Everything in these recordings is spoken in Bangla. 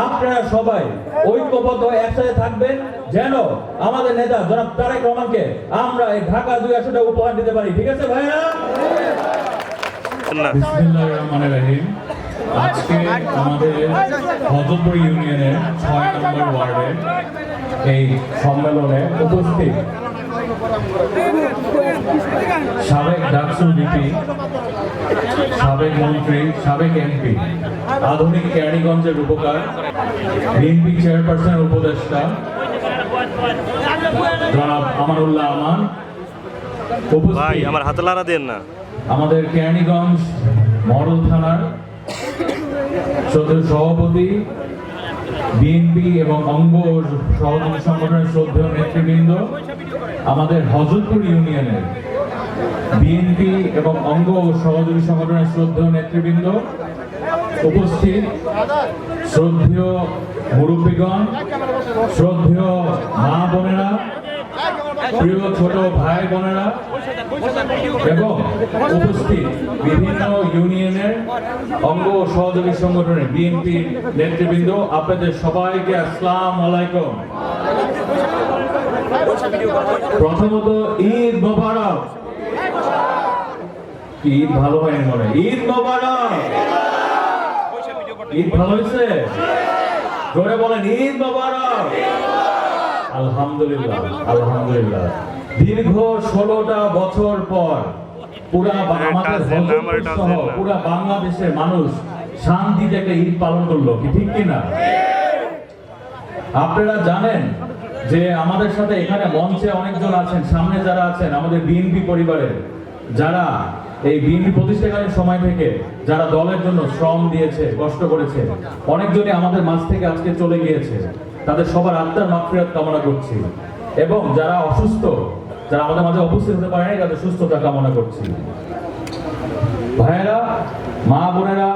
আপনারা সবাই ঐক্যবদ্ধ একসাথে থাকবেন যেন আমাদের নেতা জনাব তারেক রহমানকে আমরা এই ঢাকা 2 আসনটা উপহার দিতে পারি। ঠিক আছে ভাইরা? বিসমিল্লাহির রহমানির রহিম। আজকে আমাদের হযরতপুর ইউনিয়নের 6 নম্বর ওয়ার্ডে এই সম্মেলনে উপস্থিত সাবেক ডাকসু ভিপি, সাবেক মন্ত্রী, সাবেক এমপি, আধুনিক কেরানীগঞ্জের রূপকার, বিএনপি চেয়ারপারসনের উপদেষ্টা জনাব আমানুল্লাহ আমান, ভাই আমার হাতে লাড়া দেন না, আমাদের কেরানীগঞ্জ মডেল থানার সভাপতি, বিএনপি এবং অঙ্গ সহযোগী সংগঠনের শ্রদ্ধেয় নেতৃবৃন্দ, আমাদের হযরতপুর ইউনিয়নের বিএনপি এবং অঙ্গ সহযোগী সংগঠনের শ্রদ্ধেয় নেতৃবৃন্দ, উপস্থিত শ্রদ্ধেয় মুরব্বীগণ, শ্রদ্ধেয় মা বোনেরা, প্রিয় ছোট ভাই বোনেরা এবং উপস্থিত বিভিন্ন ইউনিয়নের অঙ্গ সহযোগী সংগঠনের বিএনপি নেতৃবৃন্দ, আপনাদের সবাইকে আসসালামু আলাইকুম। প্রথমত ঈদ মোবারক। ঈদ ভালো হয়নি মনে? ঈদ মোবারক। ঈদ ভালো হয়েছে? জোরে বলেন ঈদ মোবারক। আলহামদুলিল্লাহ, আলহামদুলিল্লাহ। দীর্ঘ 16টা বছর পর পুরা বাংলাদেশের মানুষ শান্তিতে একটা ঈদ পালন করলো, কি ঠিক কিনা? আপনারা জানেন যে আমাদের সাথে এখানে মঞ্চে অনেকজন আছেন, সামনে যারা আছেন আমাদের বিএনপি পরিবারের, যারা এই বিএনপি প্রতিষ্ঠাকালীন সময় থেকে যারা দলের জন্য শ্রম দিয়েছে, কষ্ট করেছে, অনেকজনই আমাদের মাঝ থেকে আজকে চলে গিয়েছে। তাদের সবার আত্মার মাগফিরাত কামনা করছি এবং যারা অসুস্থ, যারা আমাদের মাঝে উপস্থিত হতে পারেনি, তাদের সুস্থতা কামনা করছি। ভাইয়েরা, মা বোনেরা,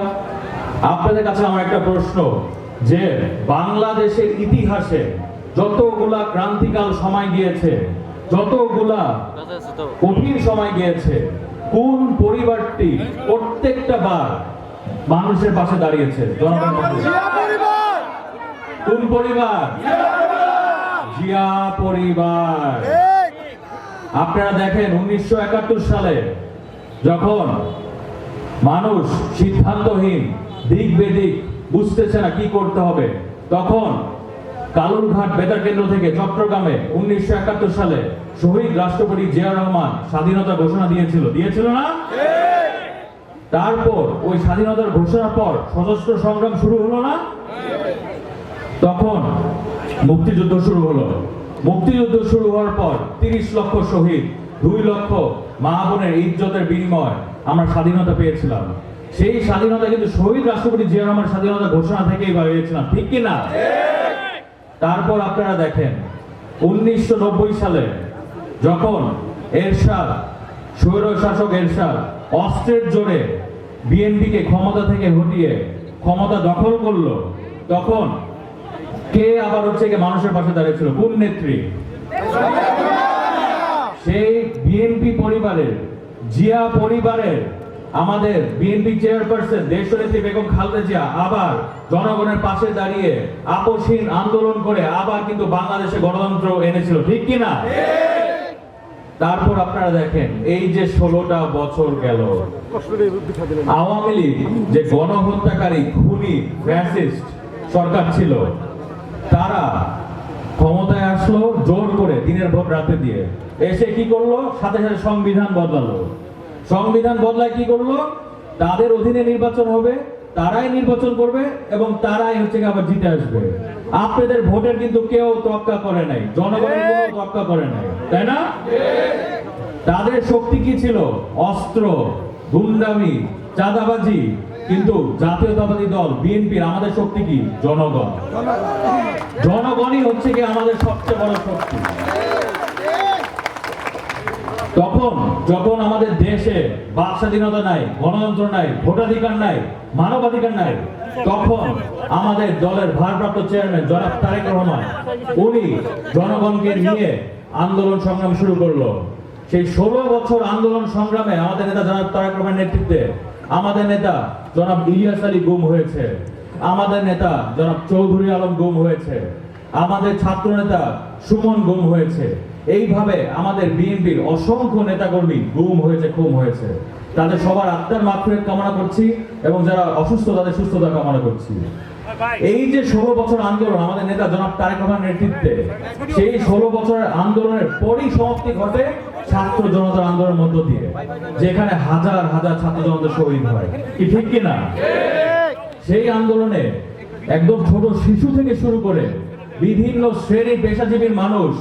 আপনাদের কাছে আমার একটা প্রশ্ন, যে বাংলাদেশের ইতিহাসে যতগুলা ক্রান্তিকাল সময় গিয়েছে, যতগুলা কঠিন সময় গিয়েছে, কোন পরিবারটি প্রত্যেকটা বার মানুষের পাশে দাঁড়িয়েছে? কোন পরিবার? জিয়া পরিবার। আপনারা দেখেন 1971 সালে যখন মানুষ সিদ্ধান্তহীন, দিক বেদিক বুঝতেছে না কি করতে হবে, তখন কালুরঘাট বেতার কেন্দ্র থেকে চট্টগ্রামে 1971 সালে শহীদ রাষ্ট্রপতি জিয়া রহমান স্বাধীনতা ঘোষণা দিয়েছিল না? তারপর ওই স্বাধীনতার ঘোষণার পর সশস্ত্র সংগ্রাম শুরু হলো না? তখন মুক্তিযুদ্ধ শুরু হলো। মুক্তিযুদ্ধ শুরু হওয়ার পর 30 লক্ষ শহীদ, 2 লক্ষ মা বোনের ইজ্জতের বিনিময় আমরা স্বাধীনতা পেয়েছিলাম। সেই স্বাধীনতা কিন্তু শহীদ রাষ্ট্রপতি জিয়া রহমান স্বাধীনতা ঘোষণা থেকেই পেয়েছিলাম, ঠিক কিনা? তারপর আপনারা দেখেন 1990 সালে যখন এরশাদ, স্বৈর শাসক এরশাদ অস্ত্রের জোরে বিএনপিকে ক্ষমতা থেকে হটিয়ে ক্ষমতা দখল করলো, তখন কে আবার হচ্ছে মানুষের পাশে দাঁড়িয়েছিল? কোন নেত্রী? সেই বিএনপি পরিবারের, জিয়া পরিবারের আমাদের বিএনপি চেয়ারপারসন দেশনেত্রী বেগম খালেদা জিয়া আবার জনগণের পাশে দাঁড়িয়ে আপোষহীন আন্দোলন করে আবার কিন্তু বাংলাদেশে গণতন্ত্র এনেছিল, ঠিক কিনা? তারপর আপনারা দেখেন এই যে 16টা বছর গেল, আওয়ামী লীগ যে গণহত্যাকারী, খুনি, ফ্যাসিস্ট সরকার ছিল, তারা ক্ষমতায় আসলো জোর করে, দিনের ভোট রাতে দিয়ে এসে কি করলো? সাথে সাথে সংবিধান বদলালো। সংবিধান বদলায় কি করলো? তাদের অধীনে নির্বাচন হবে, তারাই নির্বাচন করবে এবং তারাই হচ্ছে আবার জিতে আসবে। আপনাদের ভোটের কিন্তু কেউ তোয়াক্কা করে নাই, জনগণের কোনো তোয়াক্কা করে নাই, তাই না? তাদের শক্তি কি ছিল? অস্ত্র, গুন্ডামি, চাঁদাবাজি। কিন্তু জাতীয়তাবাদী দল বিএনপির আমাদের শক্তি কি? জনগণ। জনগণই হচ্ছে কি আমাদের সবচেয়ে বড় শক্তি। তখন যখন আমাদের দেশে বাক স্বাধীনতা নাই, গণতন্ত্র নাই, ভোটাধিকার নাই, মানবাধিকার নাই, তখন আমাদের দলের ভারপ্রাপ্ত চেয়ারম্যান জনাব তারেক রহমান, উনি জনগণকে নিয়ে আন্দোলন সংগ্রাম শুরু করলো। সেই 16 বছর আন্দোলন সংগ্রামে আমাদের নেতা জনাব তারেক রহমানের নেতৃত্বে আমাদের নেতা জনাব ইলিয়াস আলী গুম হয়েছে। আমাদের নেতা জনাব চৌধুরী আলম গুম হয়েছে, আমাদের ছাত্র নেতা সুমন গুম হয়েছে, এইভাবে আমাদের বিএনপির অসংখ্য নেতাকর্মী গুম হয়েছে, খুন হয়েছে। তাদের সবার আত্মার মাগফিরাত কামনা করছি এবং যারা অসুস্থ তাদের সুস্থতা কামনা করছি। এই যে 16 বছর আন্দোলন আমাদের নেতা জনাব তারেক রহমানের নেতৃত্বে, সেই 16 বছরের আন্দোলনের পরই সমাপ্তি ঘটে ছাত্র জনতার আন্দোলনের মধ্য দিয়ে, যেখানে হাজার হাজার ছাত্র জনতা শহীদ হয়, কি ঠিক কিনা? সেই আন্দোলনে একদম ছোট শিশু থেকে শুরু করে বিভিন্ন শ্রেণী পেশাজীবীর মানুষ,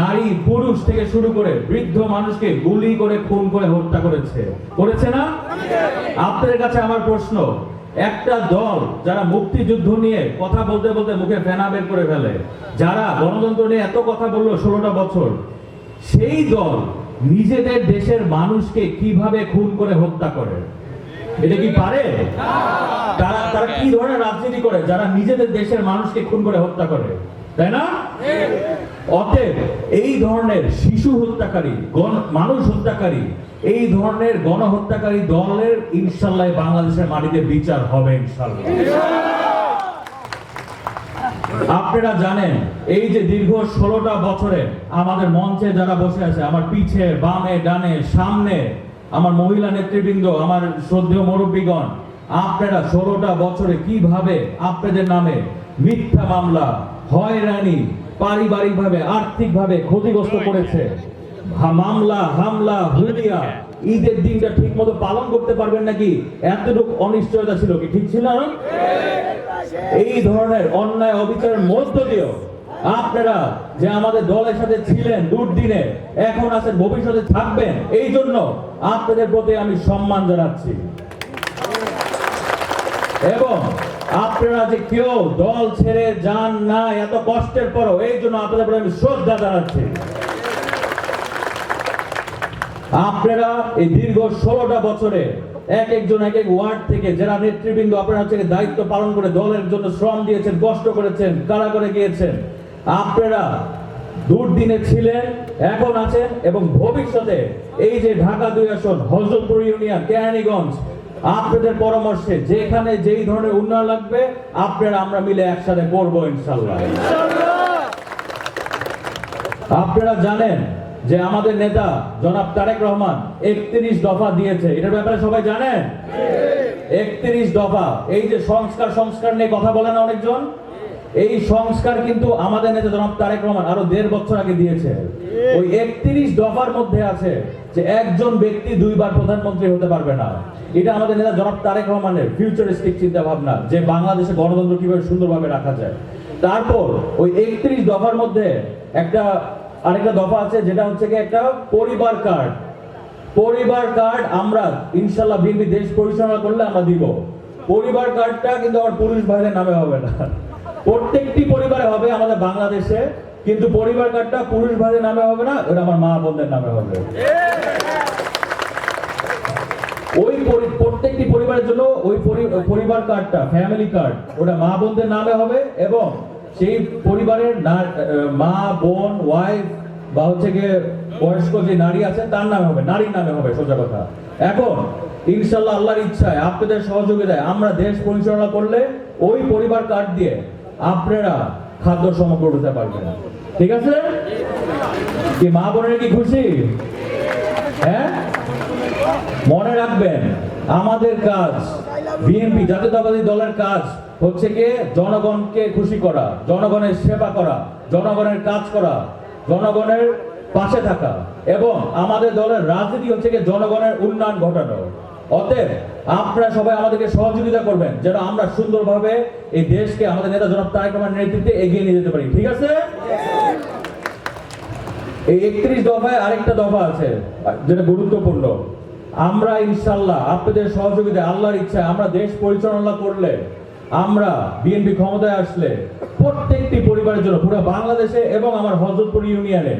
নারী পুরুষ থেকে শুরু করে বৃদ্ধ মানুষকে গুলি করে খুন করে হত্যা করেছে না? আপনাদের কাছে আমার প্রশ্ন, একটা দল যারা মুক্তিযুদ্ধ নিয়ে কথা বলতে বলতে মুখে ফেনা বের করে ফেলে, যারা গণতন্ত্র নিয়ে এত কথা বললো 16টা বছর, সেই দল নিজেদের দেশের মানুষকে কিভাবে খুন করে হত্যা করে? এটা কি পারে? তারা কি ধরনের রাজনীতি করে যারা নিজেদের দেশের মানুষকে খুন করে হত্যা করে, তাই না? অতএব এই ধরনের শিশু হত্যাকারী, মানুষ হত্যাকারী, এই ধরনের গণহত্যাকারী দলের ইনশাআল্লাহ বাংলাদেশের মাটিতে বিচার হবে ইনশাআল্লাহ। আপনারা জানেন এই যে দীর্ঘ 16টা বছরে আমাদের মঞ্চে যারা বসে আছে, আমার পিছে, বামে, ডানে, সামনে, আমার মহিলা নেতৃবৃন্দ, আমার শ্রদ্ধেয় মুরব্বীগণ, আপনারা 16টা বছরে কিভাবে আপনাদের নামে মিথ্যা মামলা, হয়রানি, পারিবারিকভাবে আর্থিকভাবে ক্ষতিগ্রস্ত করেছে, মামলা, হামলা, হুলিয়া, ঈদের দিনটা ঠিক মতো পালন করতে পারবেন নাকি এতটুকু অনিশ্চয়তা ছিল, কি ঠিক ছিল না? এই ধরনের অন্যায় অবিচারের মধ্য দিয়েও আপনারা যে আমাদের দলের সাথে ছিলেন দুর্দিনে, এখন আছেন, ভবিষ্যতে থাকবেন, এই জন্য আপনাদের প্রতি আমি সম্মান জানাচ্ছি। এবং আপনারা যে কেউ দল ছেড়ে যান না এত কষ্টের পরও, এই জন্য আপনাদের প্রতি আমি শ্রদ্ধা জানাচ্ছি। আপনারা এই দীর্ঘ 16টা বছরে এক একজন এক এক ওয়ার্ড থেকে যারা নেতৃবৃন্দ আপনারা হচ্ছে দায়িত্ব পালন করে দলের জন্য শ্রম দিয়েছেন, কষ্ট করেছেন, কারাগারে গিয়েছেন, আপনারা দুর্দিনে ছিলেন, এখন আছেন এবং ভবিষ্যতে এই যে ঢাকা 2 আসন, হযরতপুর ইউনিয়ন, কেরানীগঞ্জ, আপনাদের পরামর্শে যেখানে যেই ধরনের উন্নয়ন লাগবে আপনারা আমরা মিলে একসাথে করবো ইনশাআল্লাহ। আপনারা জানেন যে আমাদের নেতা জনাব তারেক রহমান 31 দফা দিয়েছে, এটার ব্যাপারে সবাই জানেন? 31 দফা। এই যে সংস্কার নিয়ে কথা বলেন অনেকজন, এই সংস্কার কিন্তু আমাদের নেতা জনাব তারেক রহমান আরো 1.5 বছর আগে দিয়েছে। ওই 31 দফার মধ্যে আছে যে একজন ব্যক্তি 2 বার প্রধানমন্ত্রী হতে পারবে না। এটা আমাদের নেতা জনাব তারেক রহমানের ফিউচারিস্টিক চিন্তা ভাবনা, যে বাংলাদেশে গণতন্ত্র কিভাবে সুন্দরভাবে রাখা যায়। তারপর ওই 31 দফার মধ্যে আরেকটা দফা আছে, যেটা হচ্ছে কি একটা পরিবার কার্ড আমরা ইনশাআল্লাহ বিএনপি দেশ পরিচালনা করলে আমরা দিব। পরিবার কার্ডটা কিন্তু আমার পুরুষ ভাইদের নামে হবে না, প্রত্যেকটি পরিবারে হবে আমাদের বাংলাদেশে, কিন্তু পরিবার কার্ডটা পুরুষ ভাইদের নামে হবে না, ওটা আমার মা বোনদের নামে হবে। ওই প্রত্যেকটি পরিবারের জন্য ওই পরিবার কার্ডটা, ফ্যামিলি কার্ড, ওটা মা বোনদের নামে হবে এবং সেই পরিবারের মা, বোন, ওয়াইফ বা হচ্ছে গিয়ে বয়স্ক যে নারী আছেন তার নামে হবে, নারীর নামে হবে, সোজা কথা। এখন ইনশাআল্লাহ আল্লাহর ইচ্ছায় আপনাদের সহযোগিতায় আমরা দেশ পরিচালনা করলে ওই পরিবার কার্ড দিয়ে আপনারা খাদ্য সামগ্রী দিতে পারবেন, ঠিক আছে? কি মা বোনেরা কি খুশি? হ্যাঁ, মনে রাখবেন আমাদের কাজ, বিএনপি জাতীয়তাবাদী দলের কাজ হচ্ছে কি জনগণকে খুশি করা, জনগণের সেবা করা, জনগণের কাজ করা, জনগণের পাশে থাকা, এবং আমাদের দলের রাজনীতি হচ্ছে কি জনগণের উন্নয়ন ঘটানো। অতএব আপনারা সবাই আমাদেরকে সহযোগিতা করবেন যেন আমরা সুন্দরভাবে এই দেশকে আমাদের নেতা জনাব তারেক রহমানের নেতৃত্বে এগিয়ে নিয়ে যেতে পারি, ঠিক আছে? এই 31 দফায় আরেকটা দফা আছে যেটা গুরুত্বপূর্ণ। আমরা ইনশাআল্লাহ আপনাদের সহযোগিতায় আল্লাহর ইচ্ছায় আমরা দেশ পরিচালনা করলে, আমরা বিএনপি ক্ষমতায় আসলে প্রত্যেকটি পরিবারের জন্য পুরো বাংলাদেশে এবং আমার হযরতপুর ইউনিয়নে,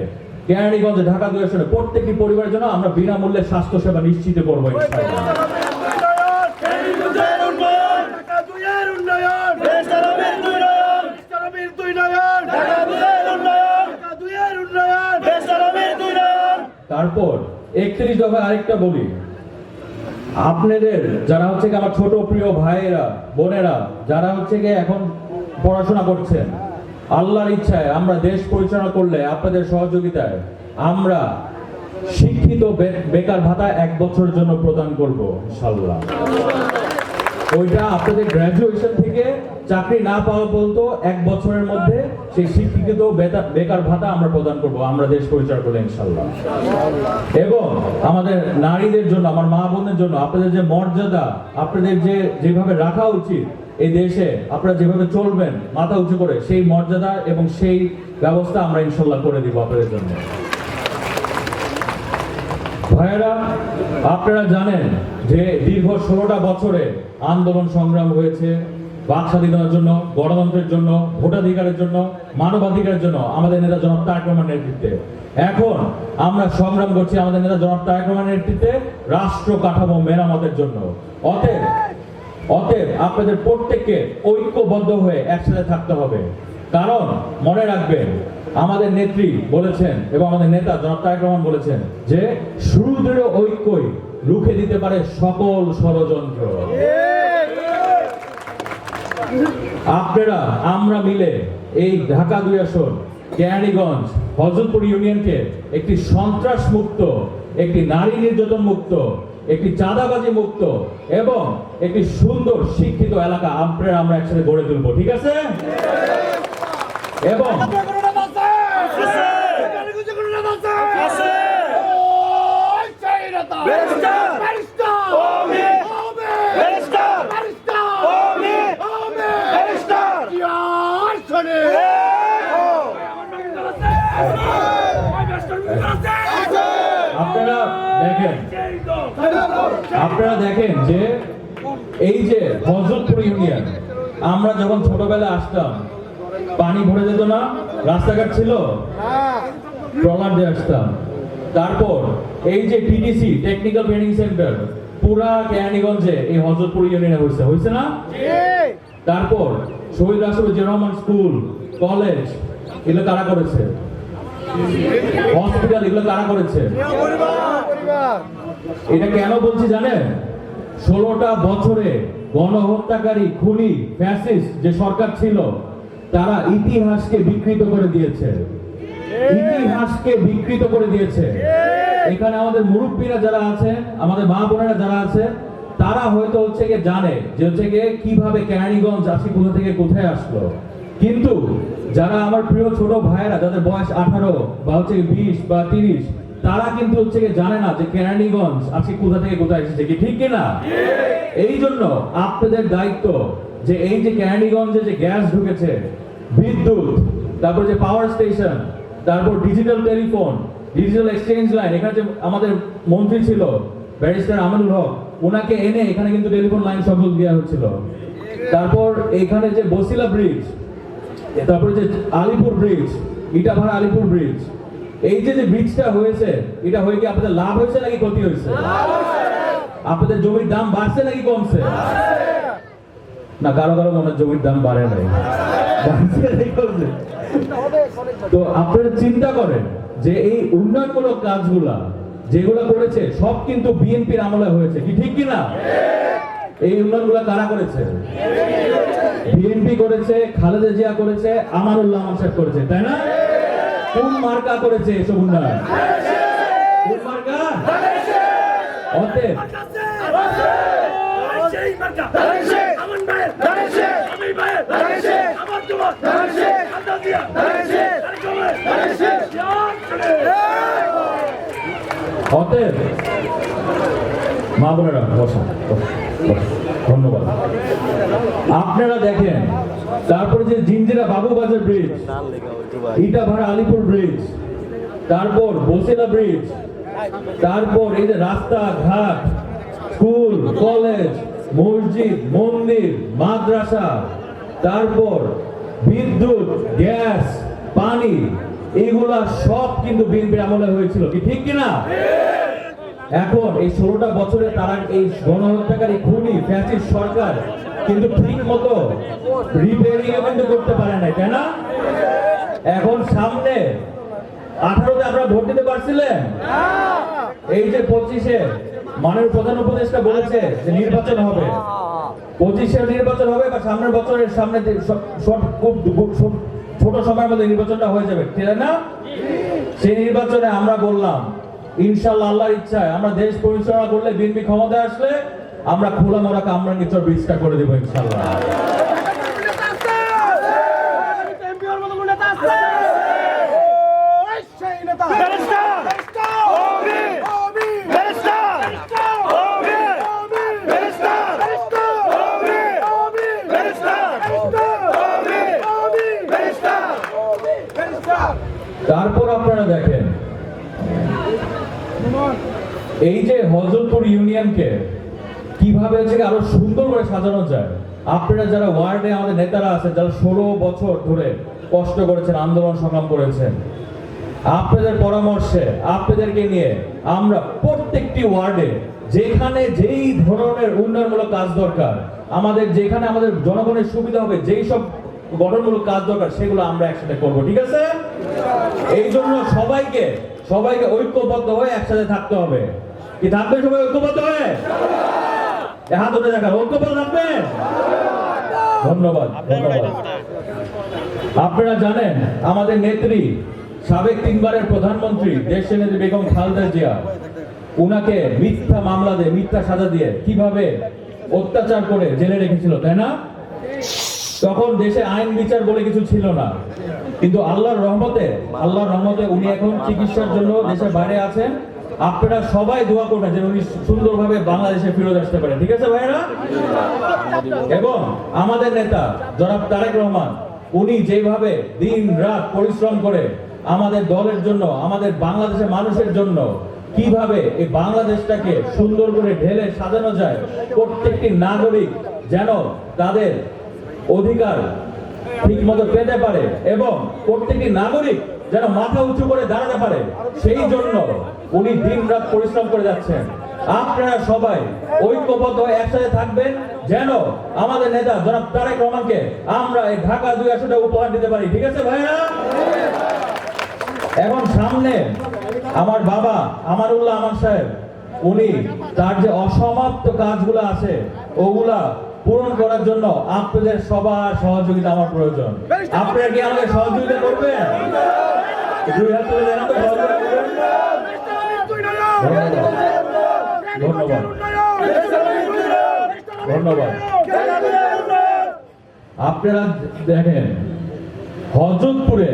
কেরানীগঞ্জে, ঢাকা 2 আসনে প্রত্যেকটি পরিবারের জন্য আমরা বিনামূল্যে স্বাস্থ্য সেবা নিশ্চিত করবো ইনশাআল্লাহ। তারপর 31 দফায় আরেকটা বলি, আপনাদের যারা হচ্ছে কি আমার ছোট প্রিয় ভাইয়েরা বোনেরা যারা হচ্ছে কি এখন পড়াশোনা করছেন, আল্লাহর ইচ্ছায় আমরা দেশ পরিচালনা করলে আপনাদের সহযোগিতায় আমরা শিক্ষিত বেকার ভাতা 1 বছরের জন্য প্রদান করব ইনশাআল্লাহ। ওইটা আপনাদের গ্র্যাজুয়েশন থেকে চাকরি না পাওয়া পর্যন্ত 1 বছরের মধ্যে সেই শিক্ষিত বেকার ভাতা আমরা প্রদান করব আমরা দেশ পরিচালনা করলে ইনশাআল্লাহ। এবং আমাদের নারীদের জন্য, আমার মা বোনের জন্য আপনাদের যে মর্যাদা, আপনাদের যেভাবে রাখা উচিত এই দেশে, আপনারা যেভাবে চলবেন মাথা উঁচু করে, সেই মর্যাদা এবং সেই ব্যবস্থা আমরা ইনশাআল্লাহ করে দিব আপনাদের জন্য। ভাইয়েরা, আপনারা জানেন যে দীর্ঘ 16টা বছরে আন্দোলন সংগ্রাম হয়েছে বাক স্বাধীনতার জন্য, গণতন্ত্রের জন্য, ভোটাধিকারের জন্য, মানবাধিকারের জন্য আমাদের নেতা জনাব তারেক রহমানের নেতৃত্বে। এখন আমরা সংগ্রাম করছি আমাদের নেতা জনাব তারেক রহমানের নেতৃত্বে রাষ্ট্র কাঠামো মেরামতের জন্য। অতএব আপনাদের প্রত্যেককে ঐক্যবদ্ধ হয়ে একসাথে থাকতে হবে। কারণ মনে রাখবেন, আমাদের নেত্রী বলেছেন এবং আমাদের নেতা জনাব তারেক রহমান বলেছেন যে সুদৃঢ় ঐক্যই রুখে দিতে পারে সকল ষড়যন্ত্র। আপনারা আমরা মিলে এই ঢাকা 2 আসন, কেরানীগঞ্জ, হযরতপুর ইউনিয়নকে একটি সন্ত্রাস মুক্ত, একটি নারী নির্যাতন মুক্ত, একটি চাঁদাবাজি মুক্ত এবং একটি সুন্দর শিক্ষিত এলাকা আপনারা আমরা একসাথে গড়ে তুলবো, ঠিক আছে? এবং আপনারা দেখেন যে এই যে হযরতপুর ইউনিয়ন, আমরা যখন ছোটবেলায় আসতাম পানি ভরে যেত না, রাস্তাঘাট ছিল, ট্রলার দিয়ে আসতাম। তারপর এই যে টিটিসি টেকনিক্যাল ট্রেনিং সেন্টার পুরা কেরানীগঞ্জে এই হযরতপুর ইউনিয়নে হয়েছে না? তারপর শহীদ রাষ্ট্রপতি জিয়াউর রহমান স্কুল, কলেজ, এগুলো কারা করেছে? হসপিটাল, এগুলো কারা করেছে? এটা কেন বলছি জানেন? 16টা বছরে গণহত্যাকারী, খুনি, ফ্যাসিস্ট যে সরকার ছিল তারা ইতিহাসকে বিকৃত করে দিয়েছে, ইতিহাসকে বিকৃত করে দিয়েছে। এখানে আমাদের মুরব্বীরা যারা আছে, আমাদের মা বোনেরা যারা আছে, তারা হয়তো হচ্ছে গিয়ে জানে যে হচ্ছে গিয়ে কিভাবে কেরানীগঞ্জ আজকে কোথা থেকে কোথায় আসলো। কিন্তু যারা আমার প্রিয় ছোট ভাইয়েরা যাদের বয়স 18 বা হচ্ছে 20 বা 30, তারা কিন্তু হচ্ছে গিয়ে জানে না যে কেরানীগঞ্জ আজকে কোথা থেকে কোথায় এসেছে, কি ঠিক কিনা? এই জন্য আপনাদের দায়িত্ব যে এই যে কেরানীগঞ্জে যে গ্যাস ঢুকেছে, বিদ্যুৎ, তারপর যে পাওয়ার স্টেশন, তারপর digital telephone, digital exchange line, এখানে যে আমাদের মন্ত্রী ছিল ব্যারিস্টার আমিনুল হক, ওনাকে এনে এখানে কিন্তু টেলিফোন লাইন সংযোগ দেওয়া হচ্ছিল। তারপর এখানে যে বসিলা ব্রিজ, তারপরে যে আলিপুর ব্রিজ, ইটাভাড়া আলিপুর ব্রিজ, এই যে ব্রিজটা হয়েছে, এটা হয়ে কি আপনাদের লাভ হয়েছে নাকি ক্ষতি হয়েছে? আপনাদের জমির দাম বাড়ছে নাকি কমছে? না, কারো কারো মনে জমির দাম বাড়ে নাই, তো আপনারা চিন্তা করেন যে এই উন্নয়নমূলক কাজগুলা যেগুলো করেছে সব কিন্তু বিএনপির আমলে হয়েছে, কি ঠিক কিনা? এই উন্নয়নগুলো কারা করেছে? বিএনপি করেছে, খালেদা জিয়া করেছে, আমানুল্লাহ সাহেব করেছে, তাই না? কোন মার্কা করেছে এসব উন্নয়ন? কোন মার্কা? অতএব মা বোনেরা বসা, ধন্যবাদ। আপনারা দেখেন তারপরে যে জিঞ্জিরা বাবুবাজার ব্রিজ, ইটাভাড়া আলিপুর ব্রিজ, তারপর বসিলা ব্রিজ, তারপর এই যে রাস্তাঘাট, স্কুল, কলেজ, মসজিদ, মন্দির, মাদ্রাসা, তারপর বিদ্যুৎ, গ্যাস, পানি, এইগুলা সব কিন্তু বিএনপির আমলে হয়েছিল, কি ঠিক কিনা? এখন এই 16টা বছরে তারা এই গণহত্যাকারী, খুনি, ফ্যাসিস্ট সরকার কিন্তু ঠিক মতো রিপেয়ারিং কিন্তু করতে পারে না, তাই না? এখন সামনে 18তে আপনারা ভোট দিতে পারছিলেন? এই যে 25-এ মাননীয় প্রধান উপদেষ্টা বলেছে যে নির্বাচন হবে, 25-এর নির্বাচন হবে বা সামনের বছরের সামনে খুব ছোট সময়ের মধ্যে নির্বাচনটা হয়ে যাবে, ঠিক না? সেই নির্বাচনে আমরা বললাম ইনশাআল্লাহ আল্লাহর ইচ্ছায় আমরা দেশ পরিচালনা করলে, বিএনপি ক্ষমতায় আসলে আমরা খোলামোড়া কামরাঙ্গীরচর ব্রিজটা করে দেবো ইনশাআল্লাহ। তারপর আপনারা দেখেন এই যে হযরতপুর ইউনিয়নকে কিভাবে হচ্ছে আরো সুন্দর করে সাজানো যায়। আপনারা যারা ওয়ার্ডে আমাদের নেতারা আছেন, যারা 16 বছর ধরে কষ্ট করেছেন, আন্দোলন সংগ্রাম করেছেন, আপনাদের পরামর্শে আপনাদেরকে নিয়ে আমরা প্রত্যেকটি ওয়ার্ডে যেখানে যেই ধরনের উন্নয়নমূলক কাজ দরকার, আমাদের যেখানে আমাদের জনগণের সুবিধা হবে, যেই সব গঠনমূলক কাজ দরকার, সেগুলো আমরা একসাথে করবো, ঠিক আছে? এই জন্য সবাইকে ঐক্যবদ্ধ হয়ে একসাথে থাকতে হবে। কি থাকবে সবাই ঐক্যবদ্ধ হয়ে? হাত উঠে দেখান, ঐক্যবদ্ধ থাকবেন। ধন্যবাদ, ধন্যবাদ। আপনারা জানেন আমাদের নেত্রী, সাবেক 3বারের প্রধানমন্ত্রী দেশের নেত্রী বেগম খালেদা জিয়া, উনাকে মিথ্যা মামলা দিয়ে, মিথ্যা সাজা দিয়ে কিভাবে অত্যাচার করে জেলে রেখেছিল, তাই না? তখন দেশে আইন বিচার বলে কিছু ছিল না, কিন্তু আল্লাহর রহমতে উনি এখন চিকিৎসার জন্য দেশের বাইরে আছেন। আপনারা সবাই দোয়া করবেন যে উনি সুন্দরভাবে বাংলাদেশে ফিরে আসতে পারেন, ঠিক আছে ভাইরা? এবং আমাদের নেতা জনাব তারেক রহমান, উনি যেভাবে দিন রাত পরিশ্রম করে আমাদের দলের জন্য, আমাদের বাংলাদেশের মানুষের জন্য কিভাবে এই বাংলাদেশটাকে সুন্দর করে ঢেলে সাজানো যায়, প্রত্যেকটি নাগরিক যেন তাদের অধিকার ঠিক মতো পেতে পারে এবং প্রত্যেকটি নাগরিক যেন মাথা উঁচু করে দাঁড়াতে পারে, সেই জন্য উনি দিন রাত পরিশ্রম করে যাচ্ছেন। আপনারা সবাই ঐক্যবদ্ধ হয়ে একসাথে থাকবেন যেন আমাদের নেতা জনাব তারেক রহমানকে আমরা এই ঢাকা 2 আসনটা উপহার দিতে পারি, ঠিক আছে ভাইরা? এখন সামনে আমার বাবা আমারুল্লাহ আমান সাহেব, উনি তার যে অসমাপ্ত কাজগুলো আছে ওগুলা পূরণ করার জন্য আপনাদের সবার সহযোগিতা আমার প্রয়োজন। আপনারা কি আমাকে সহযোগিতা করবেন? 2 হাত তুলে দেন, আমাকে সহযোগিতা করবেন। ধন্যবাদ, ধন্যবাদ। আপনারা দেখেন হযরতপুরে,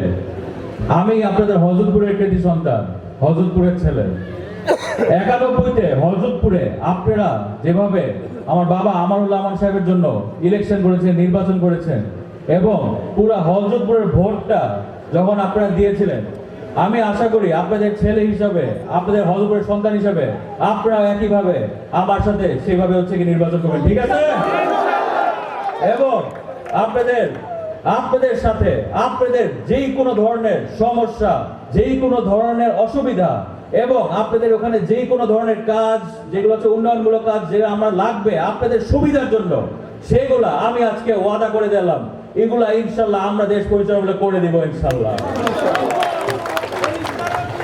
আমি আপনাদের হযরতপুরের কৃতি সন্তান, হযরতপুরের ছেলে। 91-তে হযরতপুরে আপনারা যেভাবে আমার বাবা আমারুল্লাহ আমান সাহেবের জন্য ইলেকশন করেছেন, নির্বাচন করেছেন এবং পুরো হযরতপুরের ভোটটা যখন আপনারা দিয়েছিলেন, আমি আশা করি আপনাদের ছেলে হিসাবে, আপনাদের হযরতপুরের সন্তান হিসাবে আপনারা একইভাবে আমার সাথে সেভাবে হচ্ছে কি নির্বাচন করবেন, ঠিক আছে? এবং আপনাদের সাথে আপনাদের যেই কোনো ধরনের সমস্যা, যেই কোনো ধরনের অসুবিধা এবং আপনাদের ওখানে যেই কোনো ধরনের কাজ যেগুলো হচ্ছে উন্নয়নমূলক কাজ, যেগুলো আমরা লাগবে আপনাদের সুবিধার জন্য, সেগুলা আমি আজকে ওয়াদা করে দিলাম, এগুলা ইনশাল্লাহ আমরা দেশ পরিচালনা করে দিব ইনশাল্লাহ।